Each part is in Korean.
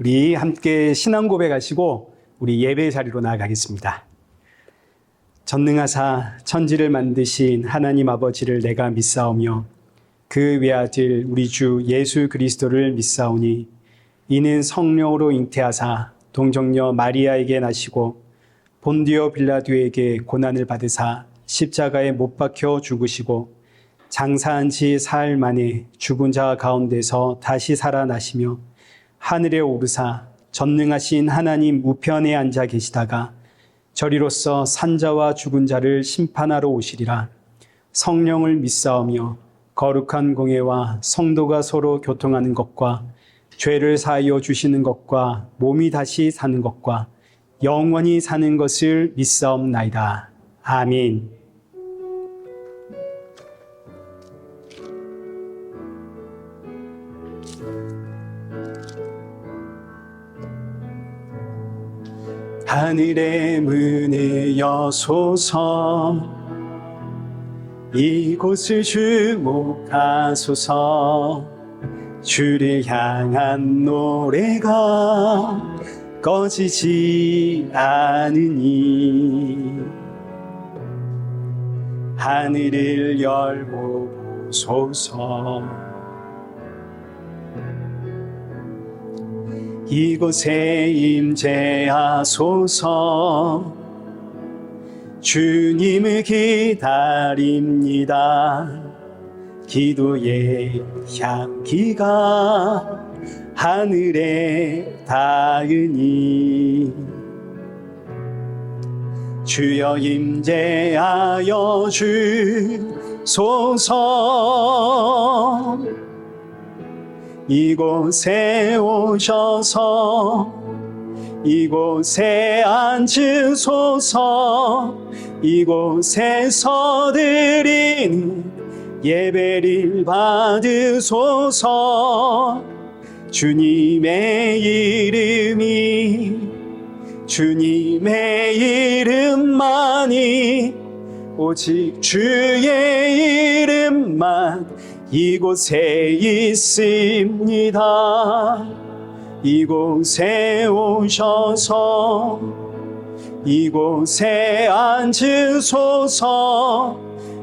우리 함께 신앙 고백하시고 우리 예배 자리로 나아가겠습니다. 전능하사 천지를 만드신 하나님 아버지를 내가 믿사오며 그 외아들 우리 주 예수 그리스도를 믿사오니 이는 성령으로 잉태하사 동정녀 마리아에게 나시고 본디오 빌라도에게 고난을 받으사 십자가에 못 박혀 죽으시고 장사한 지 사흘 만에 죽은 자 가운데서 다시 살아나시며 하늘에 오르사 전능하신 하나님 우편에 앉아 계시다가 저리로서 산자와 죽은 자를 심판하러 오시리라. 성령을 믿사오며 거룩한 공예와 성도가 서로 교통하는 것과 죄를 사하여 주시는 것과 몸이 다시 사는 것과 영원히 사는 것을 믿사옵나이다. 아멘. 하늘의 문을 여소서 이곳을 주목하소서 주를 향한 노래가 꺼지지 않으니 하늘을 열고 보소서 이곳에 임재하소서 주님을 기다립니다. 기도의 향기가 하늘에 닿으니 주여 임재하여 주소서 이곳에 오셔서 이곳에 앉으소서 이곳에서 드리는 예배를 받으소서 주님의 이름만이 오직 주의 이름만 이곳에 있습니다. 이곳에 오셔서 이곳에 앉으소서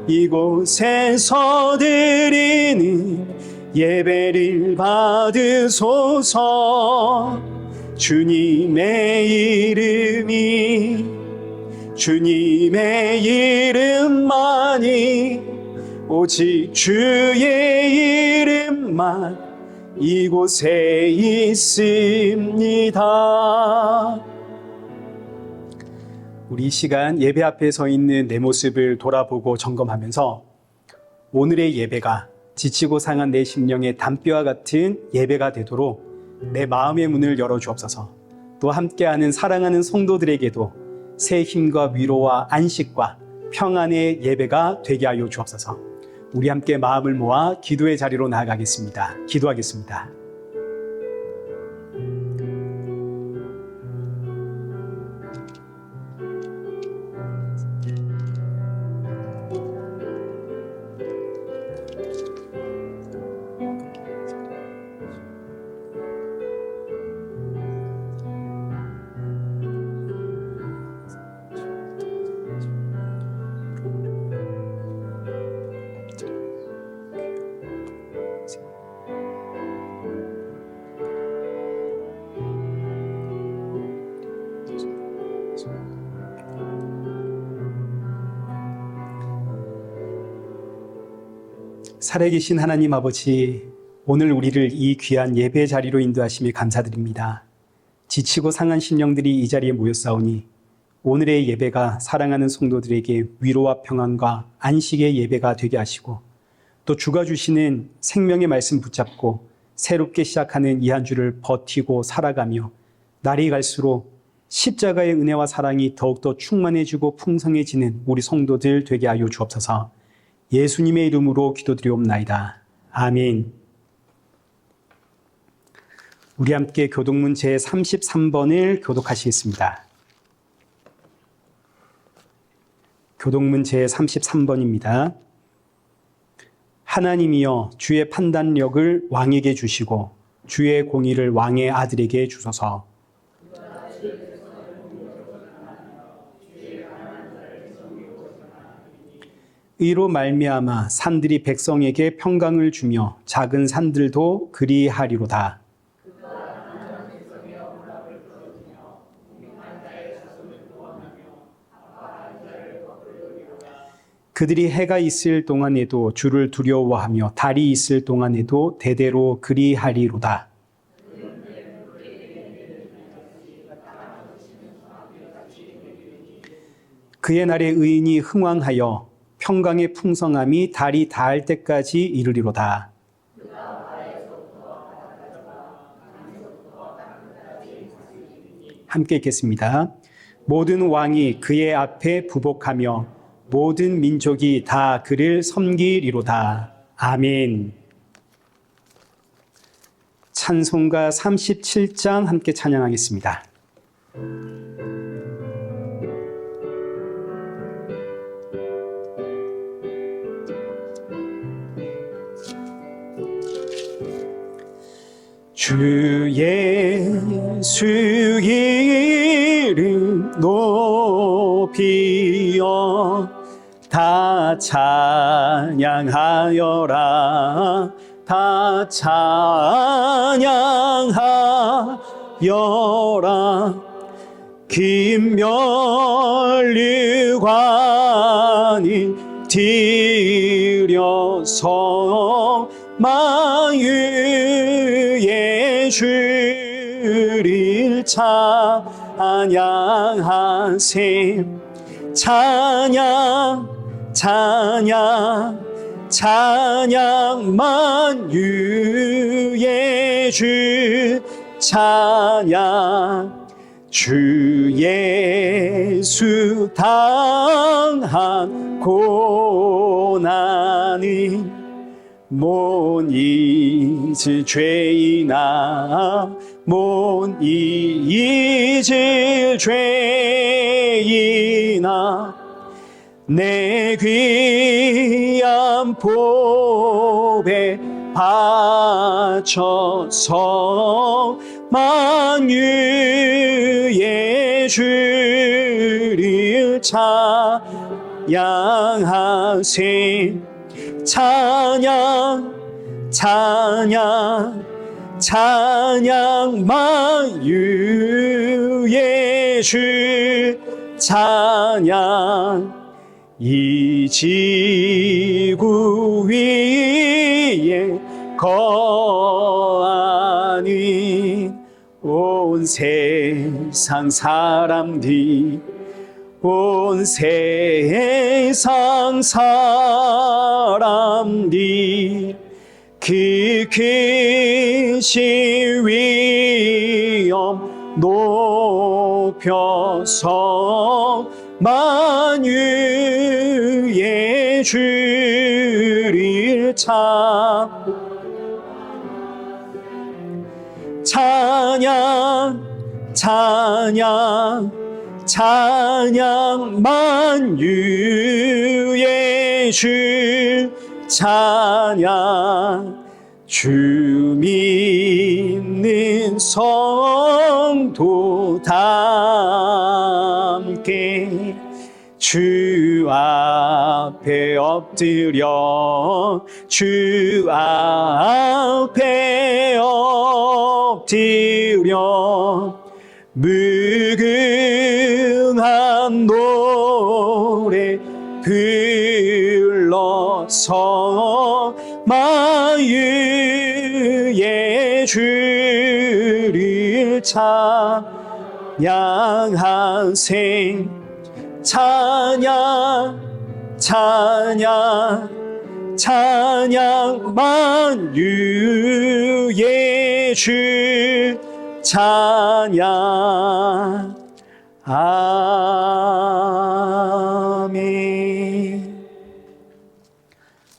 이곳에서 드리는 예배를 받으소서 주님의 이름만이 오직 주의 이름만 이곳에 있습니다. 우리 이 시간 예배 앞에 서 있는 내 모습을 돌아보고 점검하면서 오늘의 예배가 지치고 상한 내 심령의 담벼와 같은 예배가 되도록 내 마음의 문을 열어주옵소서. 또 함께하는 사랑하는 성도들에게도 새 힘과 위로와 안식과 평안의 예배가 되게 하여 주옵소서. 우리 함께 마음을 모아 기도의 자리로 나아가겠습니다. 기도하겠습니다. 살아계신 하나님 아버지, 오늘 우리를 이 귀한 예배 자리로 인도하심에 감사드립니다. 지치고 상한 심령들이 이 자리에 모였사오니 오늘의 예배가 사랑하는 성도들에게 위로와 평안과 안식의 예배가 되게 하시고 또 주가 주시는 생명의 말씀 붙잡고 새롭게 시작하는 이 한 주를 버티고 살아가며 날이 갈수록 십자가의 은혜와 사랑이 더욱더 충만해지고 풍성해지는 우리 성도들 되게 하여 주옵소서. 예수님의 이름으로 기도드리옵나이다. 아멘. 우리 함께 교독문 제33번을 교독하시겠습니다. 교독문 제33번입니다. 하나님이여 주의 판단력을 왕에게 주시고 주의 공의를 왕의 아들에게 주소서. 의로 말미암아 산들이 백성에게 평강을 주며 작은 산들도 그리하리로다. 그들이 해가 있을 동안에도 주를 두려워하며 달이 있을 동안에도 대대로 그리하리로다. 그의 날에 의인이 흥왕하여 평강의 풍성함이 달이 닿을 때까지 이르리로다. 함께 읽겠습니다. 모든 왕이 그의 앞에 부복하며 모든 민족이 다 그를 섬기리로다. 아멘. 찬송가 37장 함께 찬양하겠습니다. 주 예수 이름 높이어 다 찬양하여라. 다 찬양하여라. 김멸류관이 드려서 만유의 주를 찬양하세. 찬양 찬양 찬양 만유의 주 찬양. 주 예수 당한 고난이 못 잊을 죄이나 못 잊을 죄이나 내 귀한 보배 바쳐서 만유의 주를 찬양하세. 찬양 찬양 찬양 만유의 주 찬양. 이 지구 위에 거하니 온 세상 사람들이 온 세상 사람들이 그 크신 위엄 높여서 만유의 주를 찬양 찬양 찬양 만유의 주 찬양. 주 믿는 성도 다 함께 주 앞에 엎드려 주 앞에 엎드려 무궁한 노래 불러서 만유의 주를 찬양하세. 찬양 찬양 찬양 만유의 주 찬양. 아멘.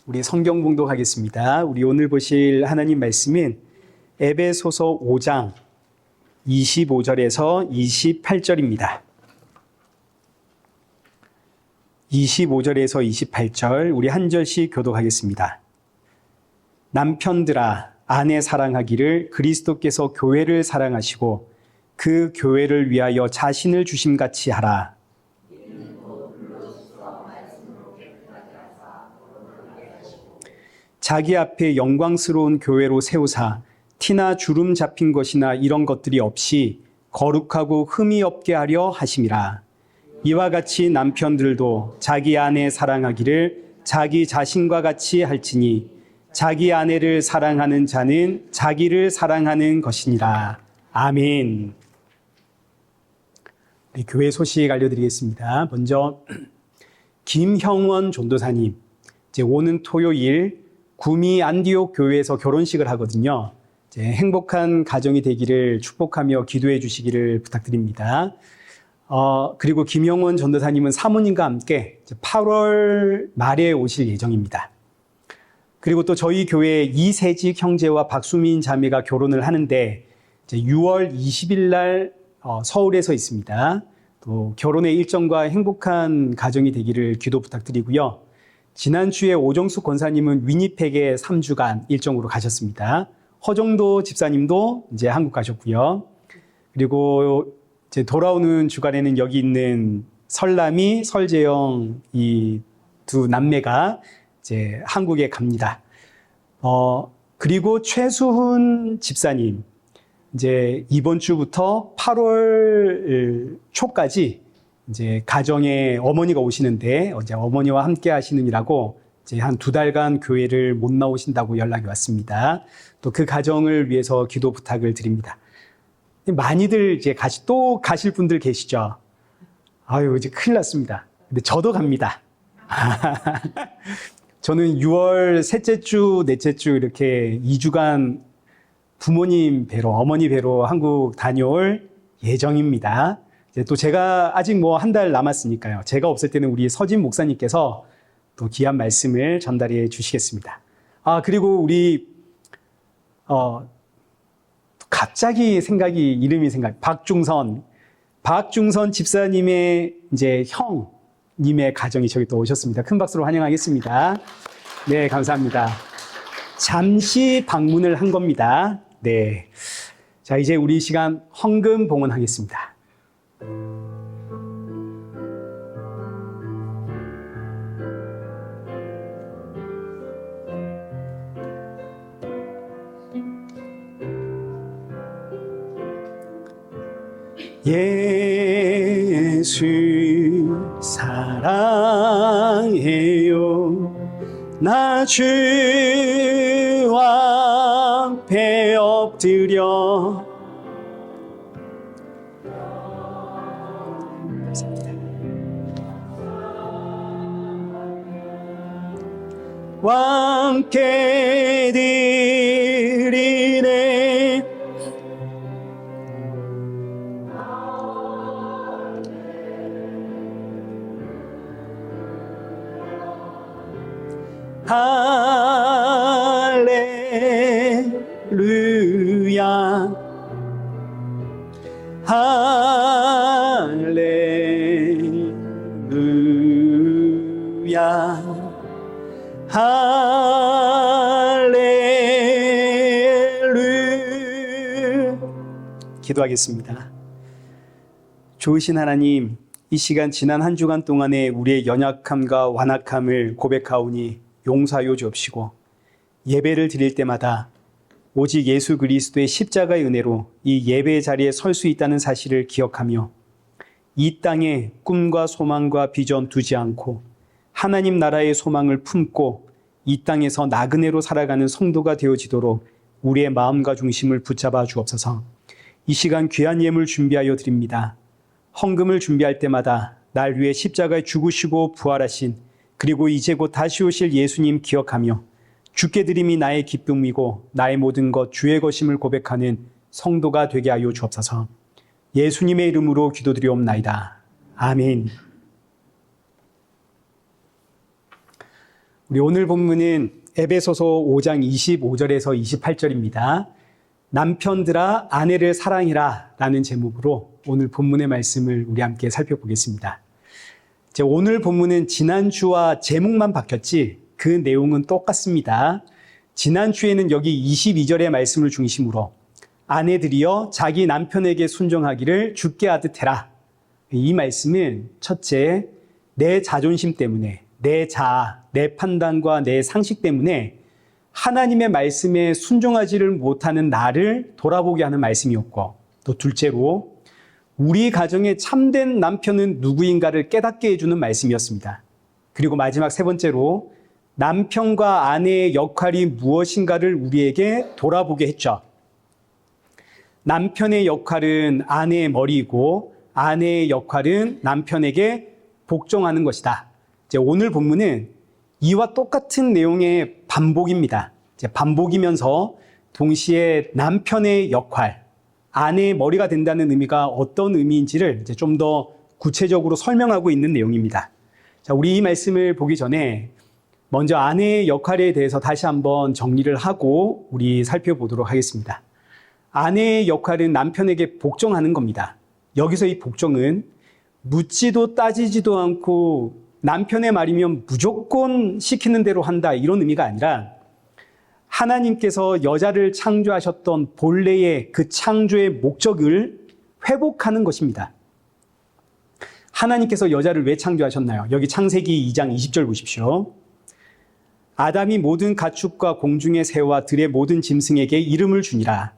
우리 성경 봉독하겠습니다. 우리 오늘 보실 하나님 말씀은 에베소서 5장 25절에서 28절입니다. 25절에서 28절 우리 한 절씩 교독하겠습니다. 남편들아 아내 사랑하기를 그리스도께서 교회를 사랑하시고 그 교회를 위하여 자신을 주심같이 하라. 자기 앞에 영광스러운 교회로 세우사 티나 주름 잡힌 것이나 이런 것들이 없이 거룩하고 흠이 없게 하려 하심이라. 이와 같이 남편들도 자기 아내 사랑하기를 자기 자신과 같이 할지니 자기 아내를 사랑하는 자는 자기를 사랑하는 것이니라. 아멘. 우리 교회 소식 알려드리겠습니다. 먼저 김형원 전도사님, 이제 오는 토요일 구미 안디옥 교회에서 결혼식을 하거든요. 이제 행복한 가정이 되기를 축복하며 기도해 주시기를 부탁드립니다. 그리고 김영원 전도사님은 사모님과 함께 8월 말에 오실 예정입니다. 그리고 또 저희 교회 이세직 형제와 박수민 자매가 결혼을 하는데 이제 6월 20일 날 서울에서 있습니다. 또 결혼의 일정과 행복한 가정이 되기를 기도 부탁드리고요. 지난주에 오정숙 권사님은 위니펙에 3주간 일정으로 가셨습니다. 허정도 집사님도 이제 한국 가셨고요. 그리고 이제 돌아오는 주간에는 여기 있는 설남이, 설재영 이 두 남매가 이제 한국에 갑니다. 그리고 최수훈 집사님, 이제 이번 주부터 8월 초까지 이제 가정에 어머니가 오시는데 어제 어머니와 함께 하시느니라고 이제 한 2달간 교회를 못 나오신다고 연락이 왔습니다. 또 그 가정을 위해서 기도 부탁을 드립니다. 많이들 이제 또 가실 분들 계시죠? 아유, 이제 큰일 났습니다. 근데 저도 갑니다. 저는 6월 셋째 주, 넷째 주 이렇게 2주간 부모님 뵈러, 어머니 뵈러 한국 다녀올 예정입니다. 이제 또 제가 아직 뭐 한 달 남았으니까요. 제가 없을 때는 우리 서진 목사님께서 또 귀한 말씀을 전달해 주시겠습니다. 그리고 우리 갑자기 이름이 박중선 집사님의 이제 형님의 가정이 저기 또 오셨습니다. 큰 박수로 환영하겠습니다. 네, 감사합니다. 잠시 방문을 한 겁니다. 네. 자, 이제 우리 시간 헌금 봉헌하겠습니다. 예수 사랑해요. 나 주 앞에 엎드려 함께 드리네. 할렐루야 할렐루야 할렐루야. 기도하겠습니다. 좋으신 하나님, 이 시간 지난 한 주간 동안에 우리의 연약함과 완악함을 고백하오니 용서하여 주옵시고, 예배를 드릴 때마다 오직 예수 그리스도의 십자가의 은혜로 이 예배의 자리에 설 수 있다는 사실을 기억하며 이 땅에 꿈과 소망과 비전 두지 않고 하나님 나라의 소망을 품고 이 땅에서 나그네로 살아가는 성도가 되어지도록 우리의 마음과 중심을 붙잡아 주옵소서. 이 시간 귀한 예물 준비하여 드립니다. 헌금을 준비할 때마다 날 위해 십자가에 죽으시고 부활하신, 그리고 이제 곧 다시 오실 예수님 기억하며 주께 드림이 나의 기쁨이고 나의 모든 것 주의 것임을 고백하는 성도가 되게 하여 주옵소서. 예수님의 이름으로 기도드리옵나이다. 아멘. 우리 오늘 본문은 에베소서 5장 25절에서 28절입니다. 남편들아 아내를 사랑해라 라는 제목으로 오늘 본문의 말씀을 우리 함께 살펴보겠습니다. 오늘 본문은 지난주와 제목만 바뀌었지 그 내용은 똑같습니다. 지난주에는 여기 22절의 말씀을 중심으로 아내들이여 자기 남편에게 순종하기를 주께 하듯 해라. 이 말씀은 첫째, 내 자존심 때문에, 내 자아, 내 판단과 내 상식 때문에 하나님의 말씀에 순종하지를 못하는 나를 돌아보게 하는 말씀이었고, 또 둘째로 우리 가정의 참된 남편은 누구인가를 깨닫게 해주는 말씀이었습니다. 그리고 마지막 세 번째로 남편과 아내의 역할이 무엇인가를 우리에게 돌아보게 했죠. 남편의 역할은 아내의 머리이고 아내의 역할은 남편에게 복종하는 것이다. 이제 오늘 본문은 이와 똑같은 내용의 반복입니다. 이제 반복이면서 동시에 남편의 역할, 아내의 머리가 된다는 의미가 어떤 의미인지를 이제 좀 더 구체적으로 설명하고 있는 내용입니다. 자, 우리 이 말씀을 보기 전에 먼저 아내의 역할에 대해서 다시 한번 정리를 하고 우리 살펴보도록 하겠습니다. 아내의 역할은 남편에게 복종하는 겁니다. 여기서 이 복종은 묻지도 따지지도 않고 남편의 말이면 무조건 시키는 대로 한다, 이런 의미가 아니라 하나님께서 여자를 창조하셨던 본래의 그 창조의 목적을 회복하는 것입니다. 하나님께서 여자를 왜 창조하셨나요? 여기 창세기 2장 20절 보십시오. 아담이 모든 가축과 공중의 새와 들의 모든 짐승에게 이름을 주니라.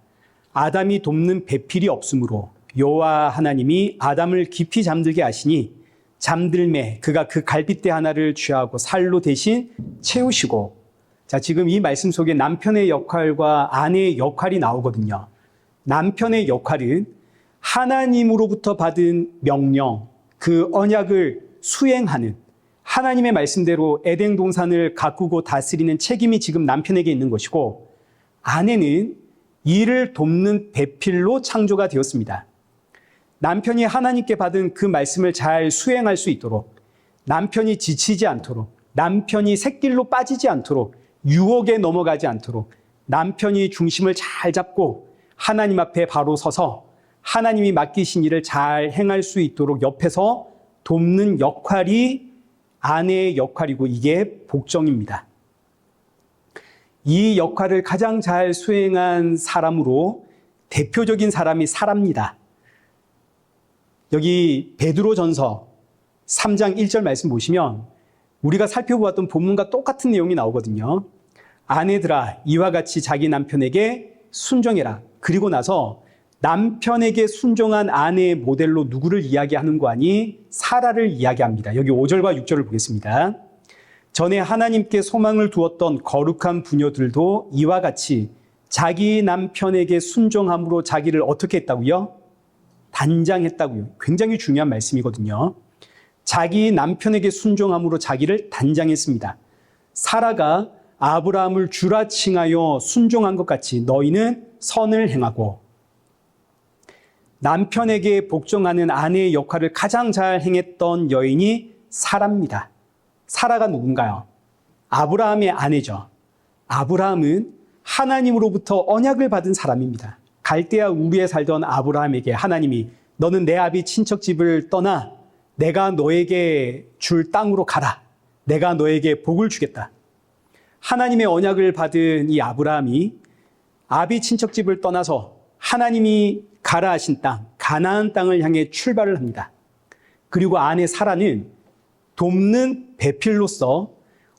아담이 돕는 배필이 없으므로 여호와 하나님이 아담을 깊이 잠들게 하시니 잠들매 그가 그 갈빗대 하나를 취하고 살로 대신 채우시고. 자, 지금 이 말씀 속에 남편의 역할과 아내의 역할이 나오거든요. 남편의 역할은 하나님으로부터 받은 명령, 그 언약을 수행하는, 하나님의 말씀대로 에덴 동산을 가꾸고 다스리는 책임이 지금 남편에게 있는 것이고, 아내는 이를 돕는 배필로 창조가 되었습니다. 남편이 하나님께 받은 그 말씀을 잘 수행할 수 있도록, 남편이 지치지 않도록, 남편이 샛길로 빠지지 않도록, 유혹에 넘어가지 않도록 남편이 중심을 잘 잡고 하나님 앞에 바로 서서 하나님이 맡기신 일을 잘 행할 수 있도록 옆에서 돕는 역할이 아내의 역할이고, 이게 복종입니다. 이 역할을 가장 잘 수행한 사람으로 대표적인 사람이 사라입니다. 여기 베드로전서 3장 1절 말씀 보시면 우리가 살펴보았던 본문과 똑같은 내용이 나오거든요. 아내들아, 이와 같이 자기 남편에게 순종해라. 그리고 나서 남편에게 순종한 아내의 모델로 누구를 이야기하는 거 아니? 사라를 이야기합니다. 여기 5절과 6절을 보겠습니다. 전에 하나님께 소망을 두었던 거룩한 부녀들도 이와 같이 자기 남편에게 순종함으로 자기를 어떻게 했다고요? 단장했다고요. 굉장히 중요한 말씀이거든요. 자기 남편에게 순종함으로 자기를 단장했습니다. 사라가 아브라함을 주라 칭하여 순종한 것 같이 너희는 선을 행하고. 남편에게 복종하는 아내의 역할을 가장 잘 행했던 여인이 사라입니다. 사라가 누군가요? 아브라함의 아내죠. 아브라함은 하나님으로부터 언약을 받은 사람입니다. 갈대아 우르에 살던 아브라함에게 하나님이 너는 내 아비 친척 집을 떠나 내가 너에게 줄 땅으로 가라. 내가 너에게 복을 주겠다. 하나님의 언약을 받은 이 아브라함이 아비 친척 집을 떠나서 하나님이 가라 하신 땅, 가나안 땅을 향해 출발을 합니다. 그리고 아내 사라는 돕는 배필로서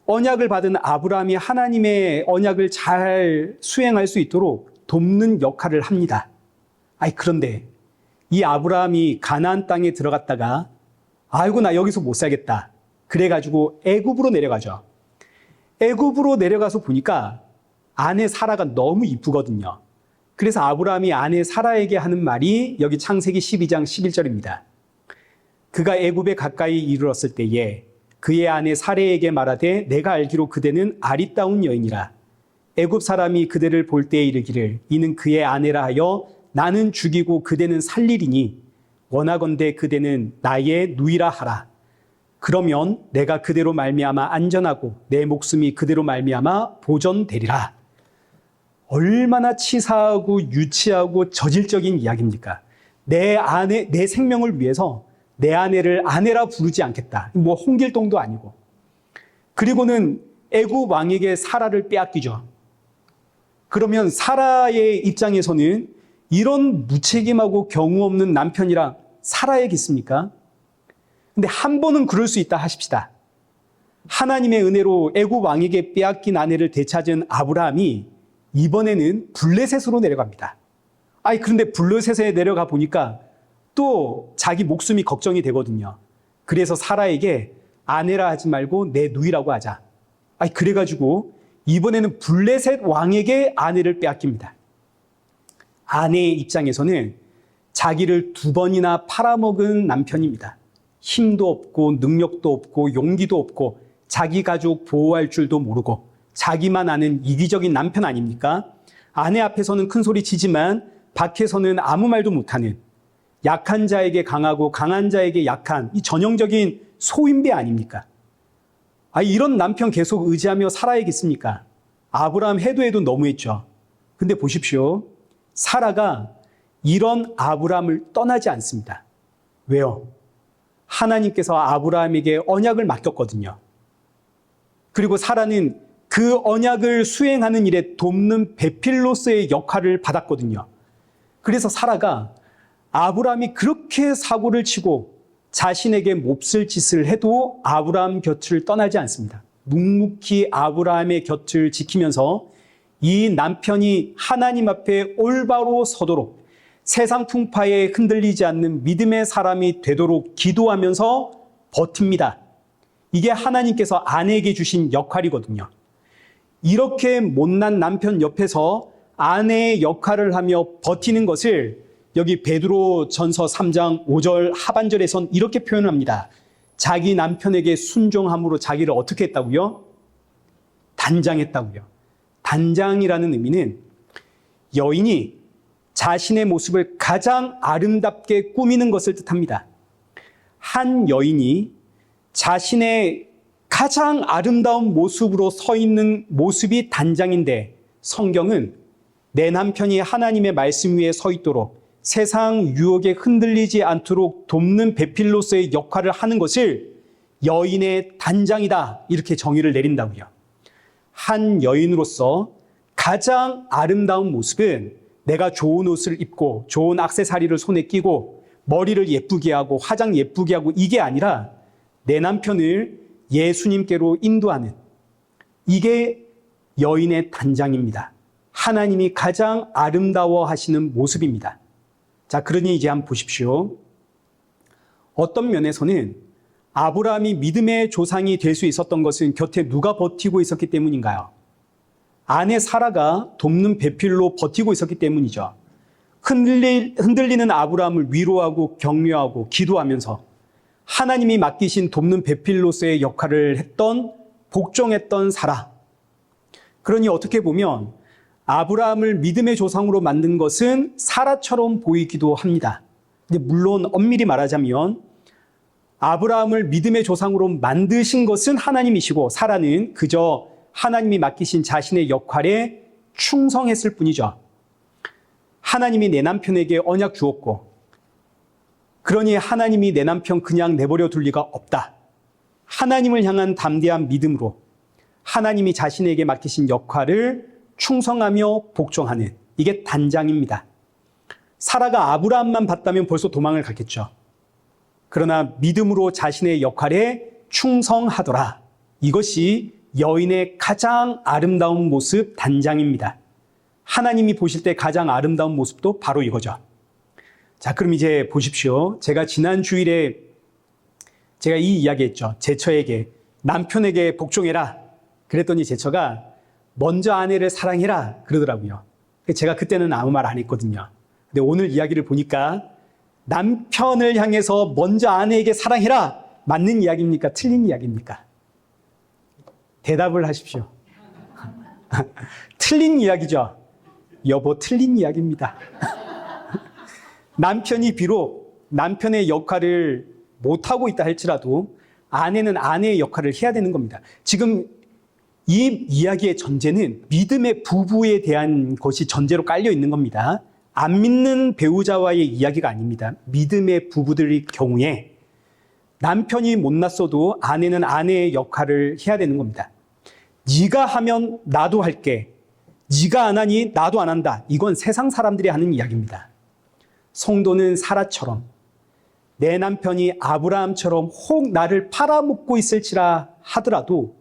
언약을 받은 아브라함이 하나님의 언약을 잘 수행할 수 있도록 돕는 역할을 합니다. 그런데 이 아브라함이 가나안 땅에 들어갔다가 아이고 나 여기서 못 살겠다. 그래가지고 애굽으로 내려가죠. 애굽으로 내려가서 보니까 아내 사라가 너무 이쁘거든요. 그래서 아브라함이 아내 사라에게 하는 말이 여기 창세기 12장 11절입니다. 그가 애굽에 가까이 이르렀을 때에 그의 아내 사라에게 말하되 내가 알기로 그대는 아리따운 여인이라. 애굽 사람이 그대를 볼 때에 이르기를 이는 그의 아내라 하여 나는 죽이고 그대는 살리리니 원하건대 그대는 나의 누이라 하라. 그러면 내가 그대로 말미암아 안전하고 내 목숨이 그대로 말미암아 보존되리라. 얼마나 치사하고 유치하고 저질적인 이야기입니까? 내 생명을 위해서 내 아내를 아내라 부르지 않겠다. 뭐 홍길동도 아니고. 그리고는 애굽 왕에게 사라를 빼앗기죠. 그러면 사라의 입장에서는 이런 무책임하고 경우 없는 남편이랑 살아야겠습니까? 근데 한 번은 그럴 수 있다 하십시다. 하나님의 은혜로 애굽 왕에게 빼앗긴 아내를 되찾은 아브라함이 이번에는 블레셋으로 내려갑니다. 그런데 블레셋에 내려가 보니까 또 자기 목숨이 걱정이 되거든요. 그래서 사라에게 아내라 하지 말고 내 누이라고 하자. 그래가지고 이번에는 블레셋 왕에게 아내를 빼앗깁니다. 아내의 입장에서는 자기를 2번이나 팔아먹은 남편입니다. 힘도 없고 능력도 없고 용기도 없고 자기 가족 보호할 줄도 모르고 자기만 아는 이기적인 남편 아닙니까? 아내 앞에서는 큰 소리 치지만 밖에서는 아무 말도 못하는 약한 자에게 강하고 강한 자에게 약한 이 전형적인 소인배 아닙니까? 이런 남편 계속 의지하며 살아야겠습니까? 아브라함 해도 너무했죠. 근데 보십시오. 사라가 이런 아브라함을 떠나지 않습니다. 왜요? 하나님께서 아브라함에게 언약을 맡겼거든요. 그리고 사라는 그 언약을 수행하는 일에 돕는 배필로스의 역할을 받았거든요. 그래서 사라가 아브라함이 그렇게 사고를 치고 자신에게 몹쓸 짓을 해도 아브라함 곁을 떠나지 않습니다. 묵묵히 아브라함의 곁을 지키면서 이 남편이 하나님 앞에 올바로 서도록 세상 풍파에 흔들리지 않는 믿음의 사람이 되도록 기도하면서 버팁니다. 이게 하나님께서 아내에게 주신 역할이거든요. 이렇게 못난 남편 옆에서 아내의 역할을 하며 버티는 것을 여기 베드로 전서 3장 5절 하반절에선 이렇게 표현합니다. 자기 남편에게 순종함으로 자기를 어떻게 했다고요? 단장했다고요. 단장이라는 의미는 여인이 자신의 모습을 가장 아름답게 꾸미는 것을 뜻합니다. 한 여인이 자신의 가장 아름다운 모습으로 서 있는 모습이 단장인데 성경은 내 남편이 하나님의 말씀 위에 서 있도록 세상 유혹에 흔들리지 않도록 돕는 배필로서의 역할을 하는 것을 여인의 단장이다 이렇게 정의를 내린다고요. 한 여인으로서 가장 아름다운 모습은 내가 좋은 옷을 입고 좋은 액세서리를 손에 끼고 머리를 예쁘게 하고 화장 예쁘게 하고 이게 아니라 내 남편을 예수님께로 인도하는 이게 여인의 단장입니다. 하나님이 가장 아름다워 하시는 모습입니다. 자, 그러니 이제 한번 보십시오. 어떤 면에서는 아브라함이 믿음의 조상이 될 수 있었던 것은 곁에 누가 버티고 있었기 때문인가요? 아내 사라가 돕는 배필로 버티고 있었기 때문이죠. 흔들리는 아브라함을 위로하고 격려하고 기도하면서 하나님이 맡기신 돕는 배필로서의 역할을 했던 복종했던 사라. 그러니 어떻게 보면 아브라함을 믿음의 조상으로 만든 것은 사라처럼 보이기도 합니다. 근데 물론 엄밀히 말하자면 아브라함을 믿음의 조상으로 만드신 것은 하나님이시고 사라는 그저 하나님이 맡기신 자신의 역할에 충성했을 뿐이죠. 하나님이 내 남편에게 언약 주었고 그러니 하나님이 내 남편 그냥 내버려 둘 리가 없다. 하나님을 향한 담대한 믿음으로 하나님이 자신에게 맡기신 역할을 충성하며 복종하는 이게 단장입니다. 사라가 아브라함만 봤다면 벌써 도망을 갔겠죠. 그러나 믿음으로 자신의 역할에 충성하더라. 이것이 여인의 가장 아름다운 모습 단장입니다. 하나님이 보실 때 가장 아름다운 모습도 바로 이거죠. 자, 그럼 이제 보십시오. 제가 지난 주일에 제가 이 이야기했죠. 제처에게 남편에게 복종해라. 그랬더니 제처가 먼저 아내를 사랑해라 그러더라고요. 제가 그때는 아무 말 안 했거든요. 근데 오늘 이야기를 보니까 남편을 향해서 먼저 아내에게 사랑해라 맞는 이야기입니까? 틀린 이야기입니까? 대답을 하십시오. 틀린 이야기죠. 여보, 틀린 이야기입니다. 남편이 비록 남편의 역할을 못하고 있다 할지라도 아내는 아내의 역할을 해야 되는 겁니다. 지금 이 이야기의 전제는 믿음의 부부에 대한 것이 전제로 깔려 있는 겁니다. 안 믿는 배우자와의 이야기가 아닙니다. 믿음의 부부들의 경우에 남편이 못났어도 아내는 아내의 역할을 해야 되는 겁니다. 네가 하면 나도 할게. 네가 안 하니 나도 안 한다. 이건 세상 사람들이 하는 이야기입니다. 성도는 사라처럼 내 남편이 아브라함처럼 혹 나를 팔아먹고 있을지라 하더라도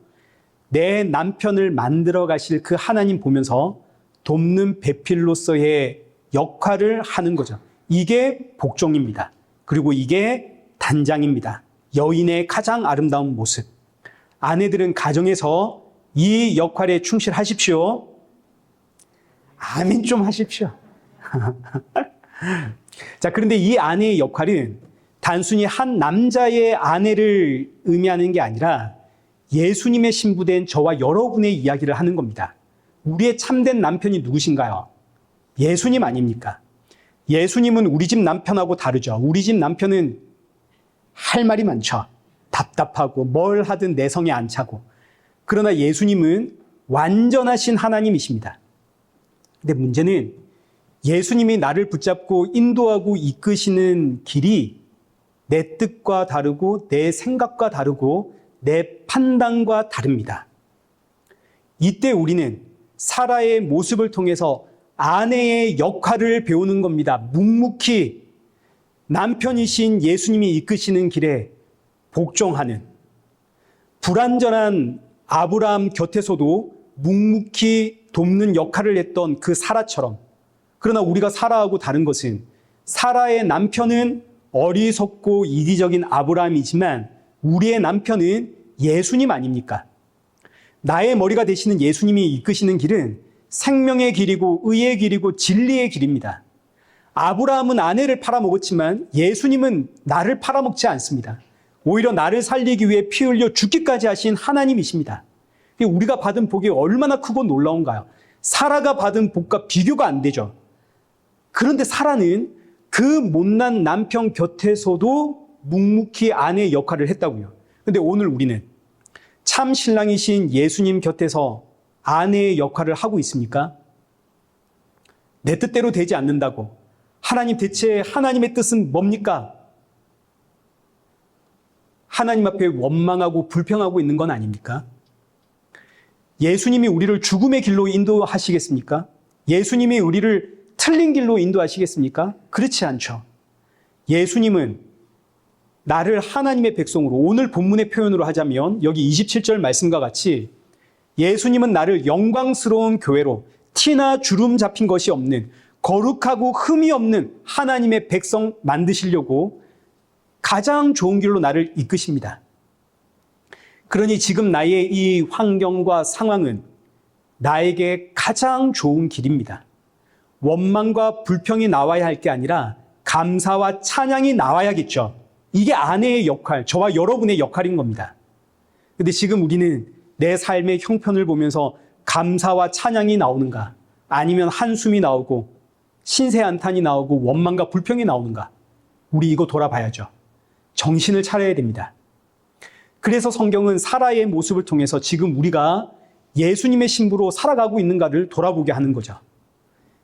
내 남편을 만들어 가실 그 하나님 보면서 돕는 배필로서의 역할을 하는 거죠. 이게 복종입니다. 그리고 이게 단장입니다. 여인의 가장 아름다운 모습. 아내들은 가정에서 이 역할에 충실하십시오. 아멘 좀 하십시오. 자, 그런데 이 아내의 역할은 단순히 한 남자의 아내를 의미하는 게 아니라 예수님의 신부된 저와 여러분의 이야기를 하는 겁니다. 우리의 참된 남편이 누구신가요? 예수님 아닙니까? 예수님은 우리 집 남편하고 다르죠. 우리 집 남편은 할 말이 많죠. 답답하고 뭘 하든 내성에 안 차고. 그러나 예수님은 완전하신 하나님이십니다. 근데 문제는 예수님이 나를 붙잡고 인도하고 이끄시는 길이 내 뜻과 다르고 내 생각과 다르고 내 판단과 다릅니다. 이때 우리는 사라의 모습을 통해서 아내의 역할을 배우는 겁니다. 묵묵히 남편이신 예수님이 이끄시는 길에 복종하는, 불완전한 아브라함 곁에서도 묵묵히 돕는 역할을 했던 그 사라처럼. 그러나 우리가 사라하고 다른 것은 사라의 남편은 어리석고 이기적인 아브라함이지만 우리의 남편은 예수님 아닙니까? 나의 머리가 되시는 예수님이 이끄시는 길은 생명의 길이고 의의 길이고 진리의 길입니다. 아브라함은 아내를 팔아먹었지만 예수님은 나를 팔아먹지 않습니다. 오히려 나를 살리기 위해 피 흘려 죽기까지 하신 하나님이십니다. 우리가 받은 복이 얼마나 크고 놀라운가요? 사라가 받은 복과 비교가 안 되죠. 그런데 사라는 그 못난 남편 곁에서도 묵묵히 아내의 역할을 했다고요. 그런데 오늘 우리는 참 신랑이신 예수님 곁에서 아내의 역할을 하고 있습니까? 내 뜻대로 되지 않는다고. 하나님, 대체 하나님의 뜻은 뭡니까? 하나님 앞에 원망하고 불평하고 있는 건 아닙니까? 예수님이 우리를 죽음의 길로 인도하시겠습니까? 예수님이 우리를 틀린 길로 인도하시겠습니까? 그렇지 않죠. 예수님은 나를 하나님의 백성으로, 오늘 본문의 표현으로 하자면 여기 27절 말씀과 같이 예수님은 나를 영광스러운 교회로 티나 주름 잡힌 것이 없는 거룩하고 흠이 없는 하나님의 백성 만드시려고 가장 좋은 길로 나를 이끄십니다. 그러니 지금 나의 이 환경과 상황은 나에게 가장 좋은 길입니다. 원망과 불평이 나와야 할 게 아니라 감사와 찬양이 나와야겠죠. 이게 아내의 역할, 저와 여러분의 역할인 겁니다. 근데 지금 우리는 내 삶의 형편을 보면서 감사와 찬양이 나오는가? 아니면 한숨이 나오고 신세한탄이 나오고 원망과 불평이 나오는가? 우리 이거 돌아봐야죠. 정신을 차려야 됩니다. 그래서 성경은 사라의 모습을 통해서 지금 우리가 예수님의 신부로 살아가고 있는가를 돌아보게 하는 거죠.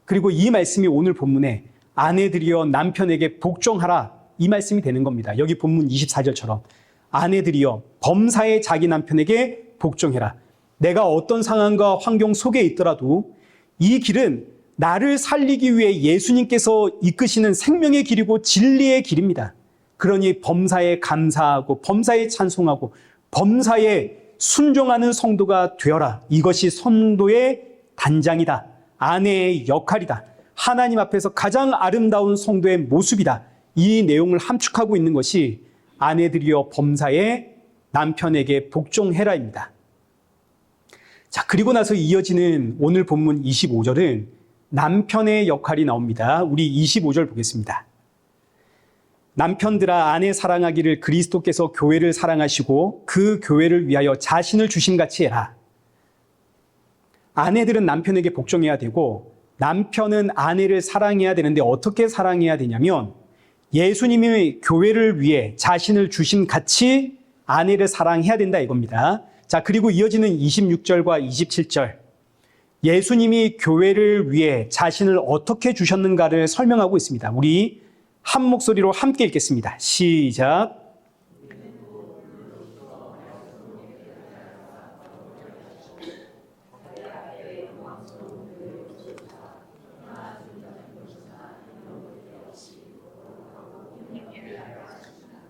그리고 이 말씀이 오늘 본문에 아내들이여 남편에게 복종하라, 이 말씀이 되는 겁니다. 여기 본문 24절처럼 아내들이여 범사에 자기 남편에게 복종해라. 내가 어떤 상황과 환경 속에 있더라도 이 길은 나를 살리기 위해 예수님께서 이끄시는 생명의 길이고 진리의 길입니다. 그러니 범사에 감사하고 범사에 찬송하고 범사에 순종하는 성도가 되어라. 이것이 성도의 단장이다. 아내의 역할이다. 하나님 앞에서 가장 아름다운 성도의 모습이다. 이 내용을 함축하고 있는 것이 아내들이여 범사에 남편에게 복종해라입니다. 자, 그리고 나서 이어지는 오늘 본문 25절은 남편의 역할이 나옵니다. 우리 25절 보겠습니다. 남편들아 아내 사랑하기를 그리스도께서 교회를 사랑하시고 그 교회를 위하여 자신을 주심같이 해라. 아내들은 남편에게 복종해야 되고 남편은 아내를 사랑해야 되는데 어떻게 사랑해야 되냐면 예수님이 교회를 위해 자신을 주심같이 아내를 사랑해야 된다 이겁니다. 자, 그리고 이어지는 26절과 27절. 예수님이 교회를 위해 자신을 어떻게 주셨는가를 설명하고 있습니다. 우리 한 목소리로 함께 읽겠습니다. 시작.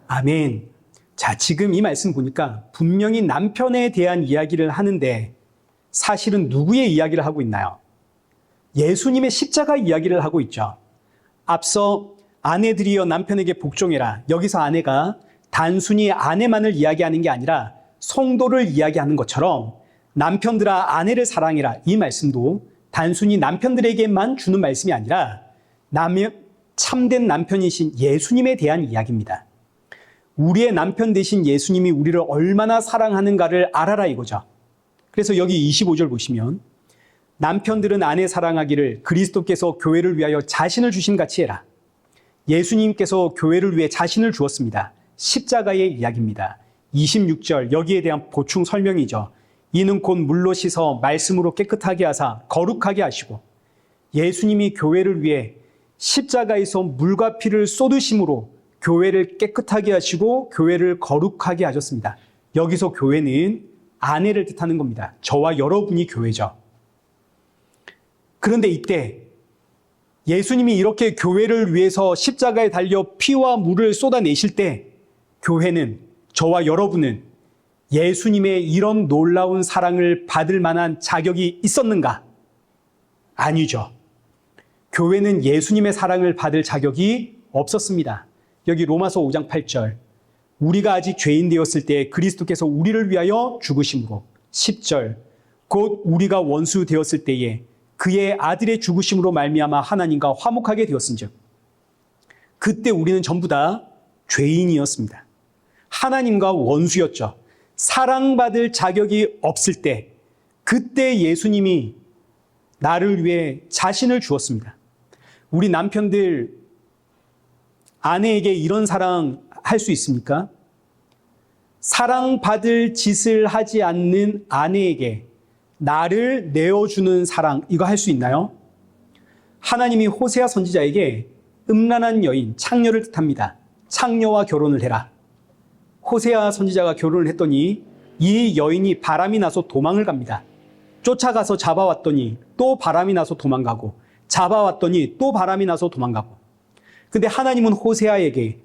아멘. 자, 지금 이 말씀 보니까 분명히 남편에 대한 이야기를 하는데 사실은 누구의 이야기를 하고 있나요? 예수님의 십자가 이야기를 하고 있죠. 앞서 아내들이여 남편에게 복종해라. 여기서 아내가 단순히 아내만을 이야기하는 게 아니라 성도를 이야기하는 것처럼 남편들아 아내를 사랑해라. 이 말씀도 단순히 남편들에게만 주는 말씀이 아니라 참된 남편이신 예수님에 대한 이야기입니다. 우리의 남편 되신 예수님이 우리를 얼마나 사랑하는가를 알아라 이거죠. 그래서 여기 25절 보시면 남편들은 아내 사랑하기를 그리스도께서 교회를 위하여 자신을 주심같이 해라. 예수님께서 교회를 위해 자신을 주었습니다. 십자가의 이야기입니다. 26절 여기에 대한 보충 설명이죠. 이는 곧 물로 씻어 말씀으로 깨끗하게 하사 거룩하게 하시고 예수님이 교회를 위해 십자가에서 물과 피를 쏟으심으로 교회를 깨끗하게 하시고 교회를 거룩하게 하셨습니다. 여기서 교회는 아내를 뜻하는 겁니다. 저와 여러분이 교회죠. 그런데 이때 예수님이 이렇게 교회를 위해서 십자가에 달려 피와 물을 쏟아내실 때 교회는, 저와 여러분은 예수님의 이런 놀라운 사랑을 받을 만한 자격이 있었는가? 아니죠. 교회는 예수님의 사랑을 받을 자격이 없었습니다. 여기 로마서 5장 8절 우리가 아직 죄인 되었을 때 그리스도께서 우리를 위하여 죽으심으로 10절 곧 우리가 원수 되었을 때에 그의 아들의 죽으심으로 말미암아 하나님과 화목하게 되었은즉 그때 우리는 전부 다 죄인이었습니다. 하나님과 원수였죠. 사랑받을 자격이 없을 때 그때 예수님이 나를 위해 자신을 주었습니다. 우리 남편들 아내에게 이런 사랑 할 수 있습니까? 사랑받을 짓을 하지 않는 아내에게 나를 내어주는 사랑, 이거 할 수 있나요? 하나님이 호세아 선지자에게 음란한 여인, 창녀를 뜻합니다. 창녀와 결혼을 해라. 호세아 선지자가 결혼을 했더니 이 여인이 바람이 나서 도망을 갑니다. 쫓아가서 잡아왔더니 또 바람이 나서 도망가고 잡아왔더니 또 바람이 나서 도망가고. 근데 하나님은 호세아에게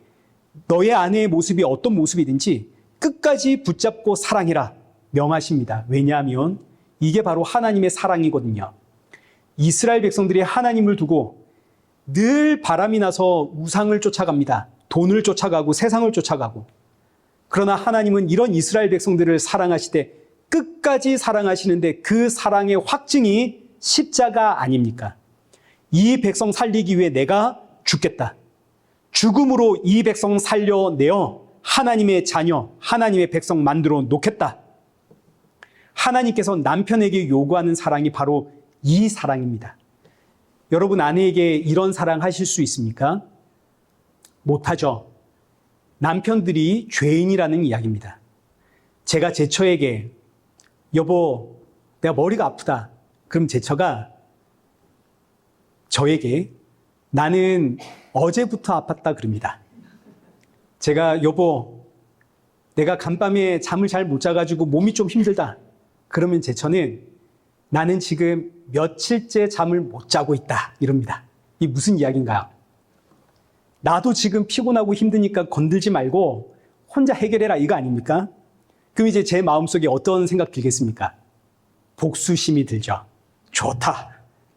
너의 아내의 모습이 어떤 모습이든지 끝까지 붙잡고 사랑해라 명하십니다. 왜냐하면 이게 바로 하나님의 사랑이거든요. 이스라엘 백성들이 하나님을 두고 늘 바람이 나서 우상을 쫓아갑니다. 돈을 쫓아가고 세상을 쫓아가고. 그러나 하나님은 이런 이스라엘 백성들을 사랑하시되 끝까지 사랑하시는데 그 사랑의 확증이 십자가 아닙니까? 이 백성 살리기 위해 내가 죽겠다. 죽음으로 이 백성 살려내어 하나님의 자녀, 하나님의 백성 만들어 놓겠다. 하나님께서 남편에게 요구하는 사랑이 바로 이 사랑입니다. 여러분 아내에게 이런 사랑 하실 수 있습니까? 못하죠. 남편들이 죄인이라는 이야기입니다. 제가 제 처에게 여보, 내가 머리가 아프다. 그럼 제 처가 저에게 나는 어제부터 아팠다 그럽니다. 제가 여보, 내가 간밤에 잠을 잘 못 자가지고 몸이 좀 힘들다. 그러면 제 처는 나는 지금 며칠째 잠을 못 자고 있다. 이럽니다. 이게 무슨 이야기인가요? 나도 지금 피곤하고 힘드니까 건들지 말고 혼자 해결해라 이거 아닙니까? 그럼 이제 제 마음속에 어떤 생각 들겠습니까? 복수심이 들죠. 좋다.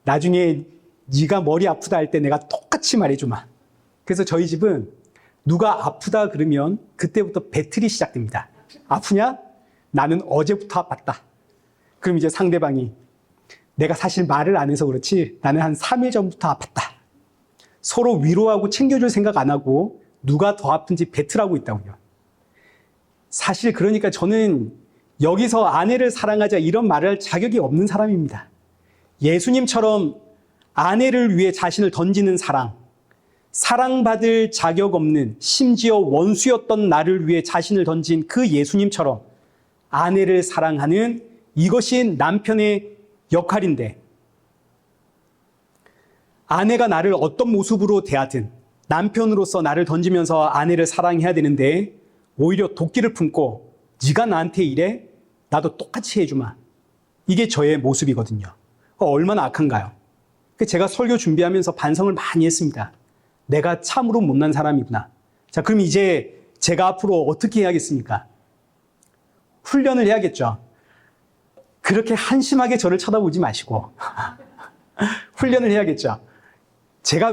나중에 네가 머리 아프다 할 때 내가 똑같이 말해주마. 그래서 저희 집은 누가 아프다 그러면 그때부터 배틀이 시작됩니다. 아프냐? 나는 어제부터 아팠다. 그럼 이제 상대방이 내가 사실 말을 안 해서 그렇지 나는 한 3일 전부터 아팠다. 서로 위로하고 챙겨줄 생각 안 하고 누가 더 아픈지 배틀하고 있다고요. 사실 그러니까 저는 여기서 아내를 사랑하자 이런 말을 할 자격이 없는 사람입니다. 예수님처럼 아내를 위해 자신을 던지는 사랑, 사랑받을 자격 없는 심지어 원수였던 나를 위해 자신을 던진 그 예수님처럼 아내를 사랑하는 이것이 남편의 역할인데 아내가 나를 어떤 모습으로 대하든 남편으로서 나를 던지면서 아내를 사랑해야 되는데 오히려 도끼를 품고 네가 나한테 이래? 나도 똑같이 해주마. 이게 저의 모습이거든요. 얼마나 악한가요? 제가 설교 준비하면서 반성을 많이 했습니다. 내가 참으로 못난 사람이구나. 자, 그럼 이제 제가 앞으로 어떻게 해야겠습니까? 훈련을 해야겠죠. 그렇게 한심하게 저를 쳐다보지 마시고 훈련을 해야겠죠.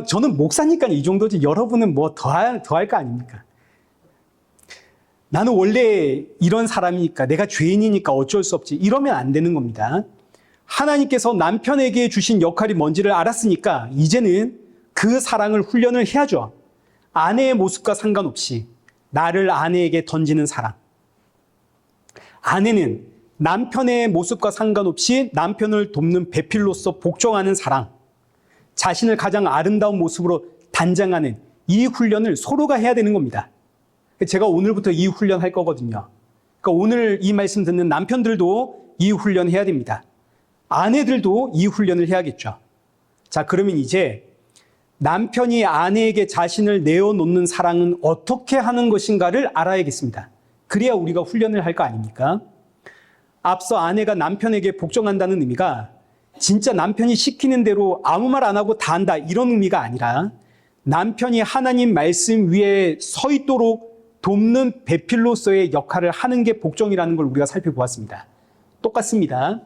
저는 목사니까 이 정도지 여러분은 뭐 더할 거 아닙니까? 나는 원래 이런 사람이니까 내가 죄인이니까 어쩔 수 없지 이러면 안 되는 겁니다. 하나님께서 남편에게 주신 역할이 뭔지를 알았으니까 이제는 그 사랑을 훈련을 해야죠. 아내의 모습과 상관없이 나를 아내에게 던지는 사랑. 아내는 남편의 모습과 상관없이 남편을 돕는 배필로서 복종하는 사랑. 자신을 가장 아름다운 모습으로 단장하는 이 훈련을 서로가 해야 되는 겁니다. 제가 오늘부터 이 훈련 할 거거든요. 그러니까 오늘 이 말씀 듣는 남편들도 이 훈련 해야 됩니다. 아내들도 이 훈련을 해야겠죠. 자, 그러면 이제 남편이 아내에게 자신을 내어놓는 사랑은 어떻게 하는 것인가를 알아야겠습니다. 그래야 우리가 훈련을 할 거 아닙니까? 앞서 아내가 남편에게 복종한다는 의미가 진짜 남편이 시키는 대로 아무 말 안 하고 다 한다 이런 의미가 아니라 남편이 하나님 말씀 위에 서 있도록 돕는 배필로서의 역할을 하는 게 복종이라는 걸 우리가 살펴보았습니다. 똑같습니다.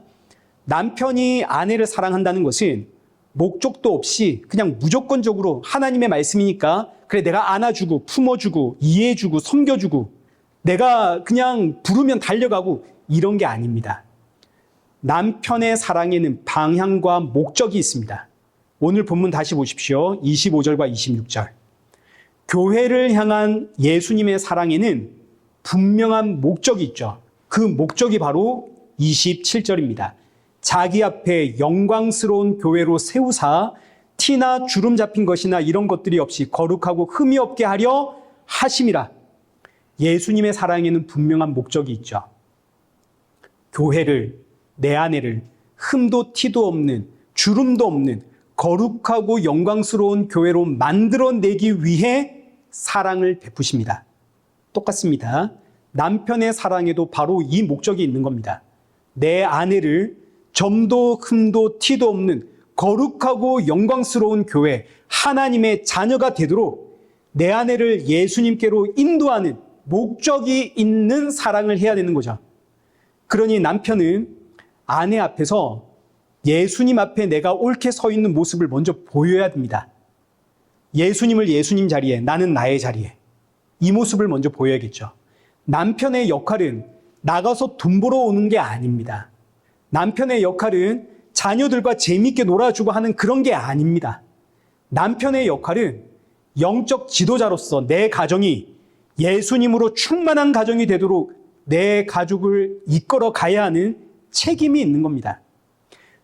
남편이 아내를 사랑한다는 것은 목적도 없이 그냥 무조건적으로 하나님의 말씀이니까 그래 내가 안아주고 품어주고 이해해주고 섬겨주고 내가 그냥 부르면 달려가고 이런 게 아닙니다. 남편의 사랑에는 방향과 목적이 있습니다. 오늘 본문 다시 보십시오. 25절과 26절. 교회를 향한 예수님의 사랑에는 분명한 목적이 있죠. 그 목적이 바로 27절입니다. 자기 앞에 영광스러운 교회로 세우사 티나 주름 잡힌 것이나 이런 것들이 없이 거룩하고 흠이 없게 하려 하심이라. 예수님의 사랑에는 분명한 목적이 있죠. 교회를, 내 아내를 흠도 티도 없는, 주름도 없는 거룩하고 영광스러운 교회로 만들어내기 위해 사랑을 베푸십니다. 똑같습니다. 남편의 사랑에도 바로 이 목적이 있는 겁니다. 내 아내를 점도 흠도 티도 없는 거룩하고 영광스러운 교회, 하나님의 자녀가 되도록 내 아내를 예수님께로 인도하는 목적이 있는 사랑을 해야 되는 거죠. 그러니 남편은 아내 앞에서 예수님 앞에 내가 옳게 서 있는 모습을 먼저 보여야 됩니다. 예수님을 예수님 자리에, 나는 나의 자리에. 이 모습을 먼저 보여야겠죠. 남편의 역할은 나가서 돈 벌어오는 게 아닙니다. 남편의 역할은 자녀들과 재미있게 놀아주고 하는 그런 게 아닙니다. 남편의 역할은 영적 지도자로서 내 가정이 예수님으로 충만한 가정이 되도록 내 가족을 이끌어 가야 하는 책임이 있는 겁니다.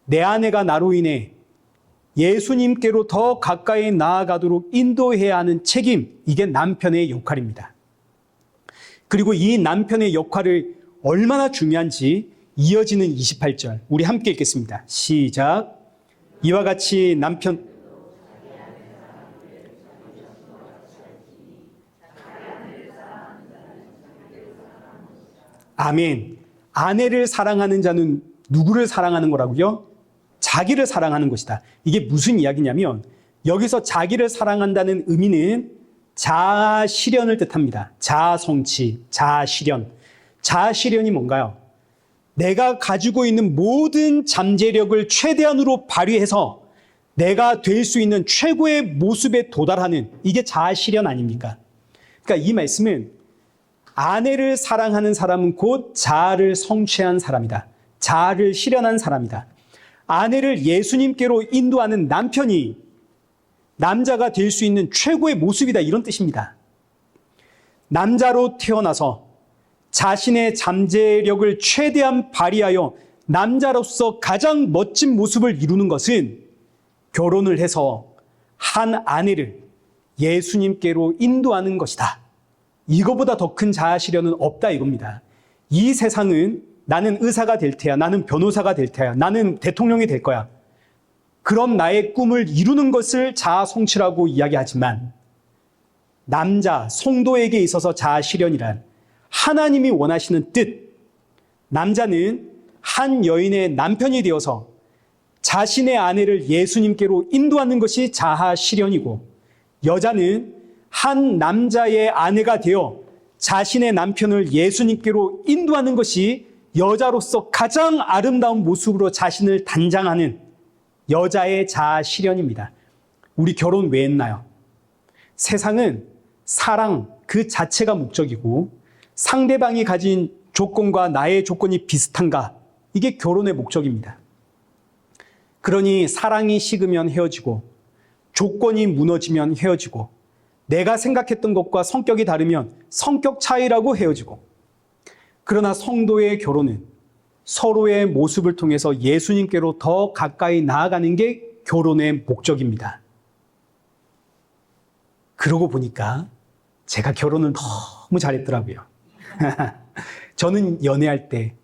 내 아내가 나로 인해 예수님께로 더 가까이 나아가도록 인도해야 하는 책임, 이게 남편의 역할입니다. 그리고 이 남편의 역할을 얼마나 중요한지 이어지는 28절, 우리 함께 읽겠습니다. 시작. 이와 같이 남편, 아멘. 아내를 사랑하는 자는 누구를 사랑하는 거라고요? 자기를 사랑하는 것이다. 이게 무슨 이야기냐면 여기서 자기를 사랑한다는 의미는 자아 실현을 뜻합니다. 자아 성취, 자아 실현. 자아 실현이 뭔가요? 내가 가지고 있는 모든 잠재력을 최대한으로 발휘해서 내가 될 수 있는 최고의 모습에 도달하는, 이게 자아 실현 아닙니까? 그러니까 이 말씀은 아내를 사랑하는 사람은 곧 자아를 성취한 사람이다. 자아를 실현한 사람이다. 아내를 예수님께로 인도하는 남편이 남자가 될 수 있는 최고의 모습이다, 이런 뜻입니다. 남자로 태어나서 자신의 잠재력을 최대한 발휘하여 남자로서 가장 멋진 모습을 이루는 것은 결혼을 해서 한 아내를 예수님께로 인도하는 것이다. 이거보다 더 큰 자아 실현은 없다, 이겁니다. 이 세상은 나는 의사가 될 테야, 나는 변호사가 될 테야, 나는 대통령이 될 거야, 그런 나의 꿈을 이루는 것을 자아 성취라고 이야기하지만, 남자, 성도에게 있어서 자아 실현이란 하나님이 원하시는 뜻, 남자는 한 여인의 남편이 되어서 자신의 아내를 예수님께로 인도하는 것이 자아 실현이고, 여자는 한 남자의 아내가 되어 자신의 남편을 예수님께로 인도하는 것이 여자로서 가장 아름다운 모습으로 자신을 단장하는 여자의 자아 실현입니다. 우리 결혼 왜 했나요? 세상은 사랑 그 자체가 목적이고 상대방이 가진 조건과 나의 조건이 비슷한가? 이게 결혼의 목적입니다. 그러니 사랑이 식으면 헤어지고 조건이 무너지면 헤어지고 내가 생각했던 것과 성격이 다르면 성격 차이라고 헤어지고 그러나 성도의 결혼은 서로의 모습을 통해서 예수님께로 더 가까이 나아가는 게 결혼의 목적입니다. 그러고 보니까 제가 결혼을 너무 잘했더라고요. 저는 연애할 때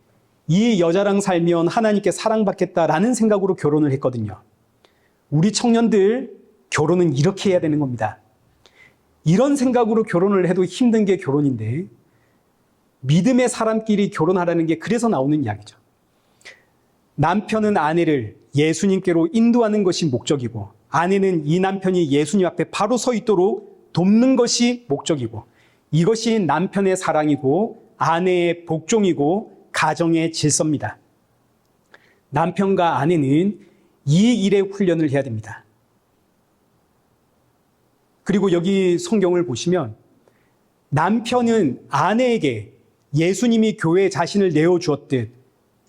이 여자랑 살면 하나님께 사랑받겠다라는 생각으로 결혼을 했거든요. 우리 청년들 결혼은 이렇게 해야 되는 겁니다. 이런 생각으로 결혼을 해도 힘든 게 결혼인데 믿음의 사람끼리 결혼하라는 게 그래서 나오는 이야기죠. 남편은 아내를 예수님께로 인도하는 것이 목적이고 아내는 이 남편이 예수님 앞에 바로 서 있도록 돕는 것이 목적이고 이것이 남편의 사랑이고 아내의 복종이고 가정의 질서입니다. 남편과 아내는 이 일에 훈련을 해야 됩니다. 그리고 여기 성경을 보시면 남편은 아내에게 예수님이 교회에 자신을 내어주었듯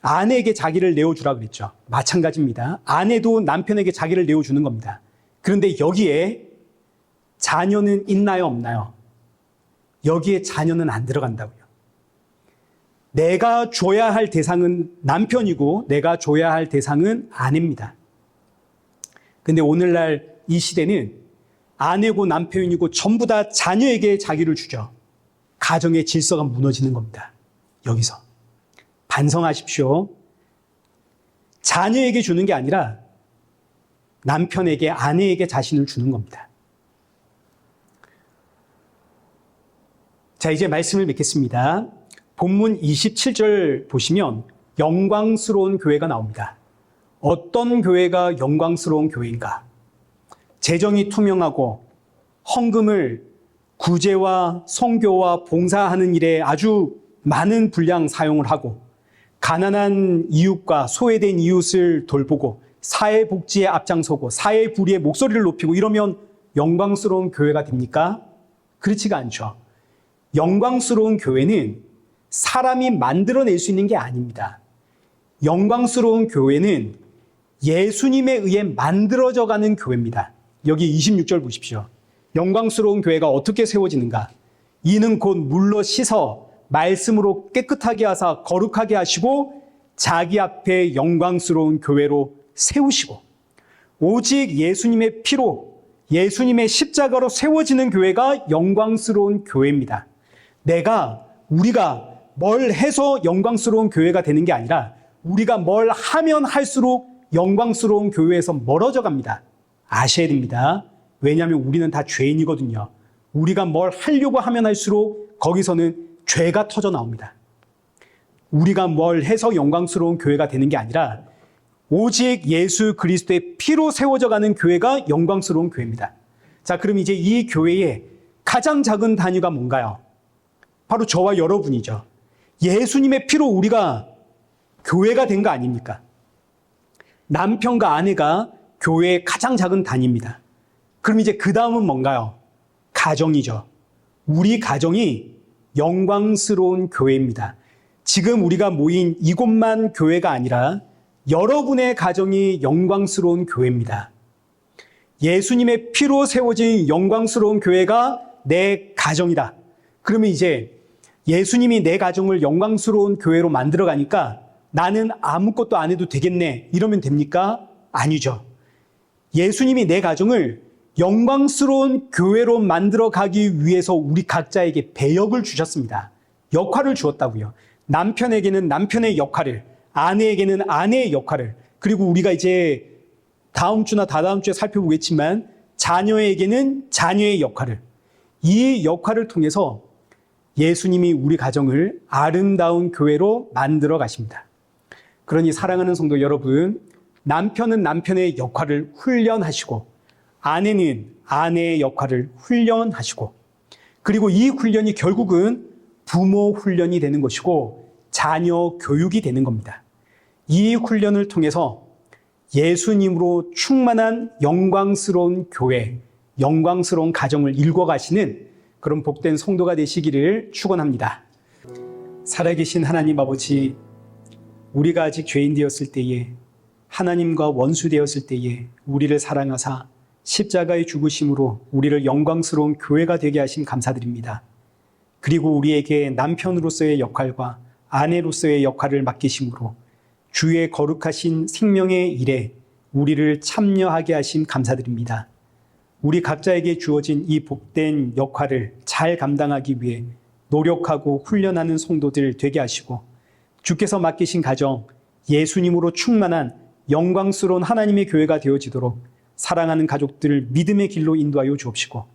아내에게 자기를 내어주라 그랬죠. 마찬가지입니다. 아내도 남편에게 자기를 내어주는 겁니다. 그런데 여기에 자녀는 있나요, 없나요? 여기에 자녀는 안 들어간다고요. 내가 줘야 할 대상은 남편이고 내가 줘야 할 대상은 아내입니다. 근데 오늘날 이 시대는 아내고 남편이고 전부 다 자녀에게 자기를 주죠. 가정의 질서가 무너지는 겁니다. 여기서 반성하십시오. 자녀에게 주는 게 아니라 남편에게, 아내에게 자신을 주는 겁니다. 자, 이제 말씀을 맺겠습니다. 본문 27절 보시면 영광스러운 교회가 나옵니다. 어떤 교회가 영광스러운 교회인가? 재정이 투명하고 헌금을 구제와 선교와 봉사하는 일에 아주 많은 분량 사용을 하고 가난한 이웃과 소외된 이웃을 돌보고 사회복지에 앞장서고 사회부리의 목소리를 높이고 이러면 영광스러운 교회가 됩니까? 그렇지가 않죠. 영광스러운 교회는 사람이 만들어낼 수 있는 게 아닙니다. 영광스러운 교회는 예수님에 의해 만들어져 가는 교회입니다. 여기 26절 보십시오. 영광스러운 교회가 어떻게 세워지는가? 이는 곧 물로 씻어 말씀으로 깨끗하게 하사 거룩하게 하시고 자기 앞에 영광스러운 교회로 세우시고 오직 예수님의 피로 예수님의 십자가로 세워지는 교회가 영광스러운 교회입니다. 우리가 뭘 해서 영광스러운 교회가 되는 게 아니라 우리가 뭘 하면 할수록 영광스러운 교회에서 멀어져 갑니다. 아셔야 됩니다. 왜냐하면 우리는 다 죄인이거든요. 우리가 뭘 하려고 하면 할수록 거기서는 죄가 터져 나옵니다. 우리가 뭘 해서 영광스러운 교회가 되는 게 아니라 오직 예수 그리스도의 피로 세워져 가는 교회가 영광스러운 교회입니다. 자, 그럼 이제 이 교회의 가장 작은 단위가 뭔가요? 바로 저와 여러분이죠. 예수님의 피로 우리가 교회가 된 거 아닙니까? 남편과 아내가 교회의 가장 작은 단위입니다. 그럼 이제 그 다음은 뭔가요? 가정이죠. 우리 가정이 영광스러운 교회입니다. 지금 우리가 모인 이곳만 교회가 아니라 여러분의 가정이 영광스러운 교회입니다. 예수님의 피로 세워진 영광스러운 교회가 내 가정이다. 그러면 이제 예수님이 내 가정을 영광스러운 교회로 만들어 가니까 나는 아무것도 안 해도 되겠네. 이러면 됩니까? 아니죠. 예수님이 내 가정을 영광스러운 교회로 만들어 가기 위해서 우리 각자에게 배역을 주셨습니다. 역할을 주었다고요. 남편에게는 남편의 역할을, 아내에게는 아내의 역할을, 그리고 우리가 이제 다음 주나 다다음 주에 살펴보겠지만 자녀에게는 자녀의 역할을, 이 역할을 통해서 예수님이 우리 가정을 아름다운 교회로 만들어 가십니다. 그러니 사랑하는 성도 여러분, 남편은 남편의 역할을 훈련하시고 아내는 아내의 역할을 훈련하시고 그리고 이 훈련이 결국은 부모 훈련이 되는 것이고 자녀 교육이 되는 겁니다. 이 훈련을 통해서 예수님으로 충만한 영광스러운 교회, 영광스러운 가정을 일궈가시는 그런 복된 성도가 되시기를 축원합니다. 살아계신 하나님 아버지, 우리가 아직 죄인 되었을 때에, 하나님과 원수 되었을 때에 우리를 사랑하사 십자가의 죽으심으로 우리를 영광스러운 교회가 되게 하심 감사드립니다. 그리고 우리에게 남편으로서의 역할과 아내로서의 역할을 맡기심으로 주의 거룩하신 생명의 일에 우리를 참여하게 하심 감사드립니다. 우리 각자에게 주어진 이 복된 역할을 잘 감당하기 위해 노력하고 훈련하는 성도들 되게 하시고, 주께서 맡기신 가정, 예수님으로 충만한 영광스러운 하나님의 교회가 되어지도록 사랑하는 가족들을 믿음의 길로 인도하여 주옵시고,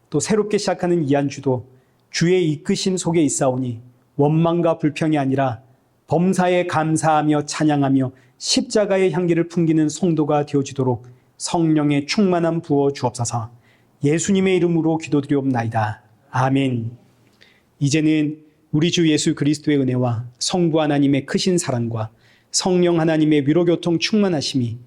또 새롭게 시작하는 이 한 주도 주의 이끄심 속에 있사오니 원망과 불평이 아니라 범사에 감사하며 찬양하며 십자가의 향기를 풍기는 성도가 되어지도록 성령의 충만함 부어 주옵소서. 예수님의 이름으로 기도드리옵나이다. 아멘. 이제는 우리 주 예수 그리스도의 은혜와 성부 하나님의 크신 사랑과 성령 하나님의 위로교통 충만하심이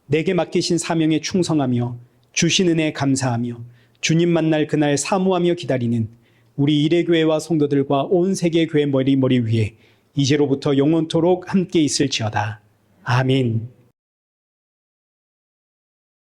내게 맡기신 사명에 충성하며 주신 은혜에 감사하며 주님 만날 그날 사모하며 기다리는 우리 일회교회와 성도들과 온 세계 교회 머리 위에 이제로부터 영원토록 함께 있을지어다. 아멘.